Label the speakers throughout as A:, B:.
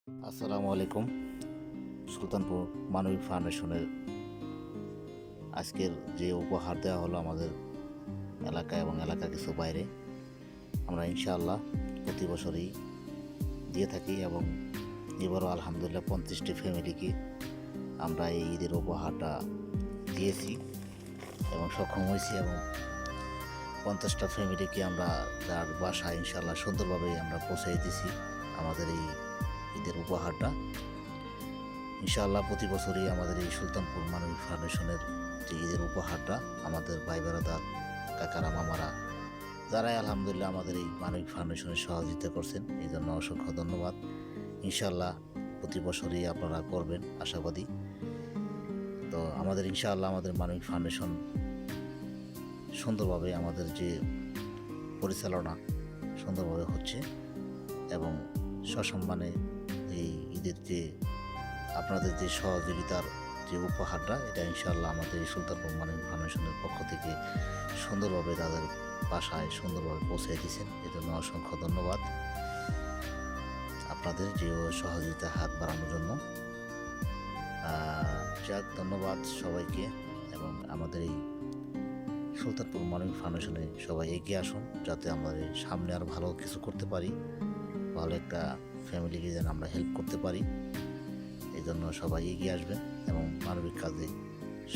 A: আসসালামু আলাইকুম। সুলতানপুর মানবিক ফাউন্ডেশনের আজকের যে উপহার দেওয়া হলো আমাদের এলাকায় এবং এলাকার কিছু বাইরে, আমরা ইনশাআল্লাহ প্রতি বছরই দিয়ে থাকি এবং এবারও আলহামদুলিল্লাহ 50টি ফ্যামিলিকে আমরা এই ঈদের উপহারটা দিয়েছি এবং সক্ষম হয়েছি এবং 50টা ফ্যামিলিকে আমরা তার বাসায় ইনশাআল্লাহ সুন্দরভাবে আমরা পৌঁছে দিয়েছি আমাদের এই ঈদের উপহারটা। ইনশাআল্লাহ প্রতি বছরই আমাদের এই সুলতানপুর মানবিক ফাউন্ডেশনের যে ঈদের উপহারটা আমাদের ভাই বেড়াদার, কাকারা, মামারা যারাই আলহামদুলিল্লাহ আমাদের এই মানবিক ফাউন্ডেশনের সহযোগিতা করছেন, এই জন্য অসংখ্য ধন্যবাদ। ইনশাআল্লাহ প্রতি বছরই আপনারা করবেন আশাবাদী। তো আমাদের ইনশাআল্লাহ আমাদের মানবিক ফাউন্ডেশন সুন্দরভাবে আমাদের যে পরিচালনা সুন্দরভাবে হচ্ছে এবং সসম্মানে এই ঈদের যে আপনাদের যে সহযোগিতার যে উপহারটা, এটা ইনশাআল্লাহ আমাদের এই সুলতানপুর মানবিক ফাউন্ডেশনের পক্ষ থেকে সুন্দরভাবে তাদের বাসায় সুন্দরভাবে পৌঁছে দিয়েছেন। এজন্য অসংখ্য ধন্যবাদ আপনাদের যে সহযোগিতা হাত বাড়ানোর জন্য। যাক, ধন্যবাদ সবাইকে এবং আমাদের এই সুলতানপুর মানবিক ফাউন্ডেশনে সবাই এগিয়ে আসুন যাতে আমাদের সামনে আর ভালো কিছু করতে পারি, ভালো একটা ফ্যামিলিকে যেন আমরা হেল্প করতে পারি। এই জন্য সবাই এগিয়ে আসবেন এবং মানবিক কাজে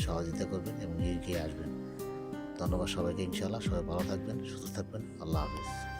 A: সহযোগিতা করবেন এবং এগিয়ে আসবেন। ধন্যবাদ সবাইকে। ইনশাআল্লাহ সবাই ভালো থাকবেন, সুস্থ থাকবেন। আল্লাহ হাফিজ।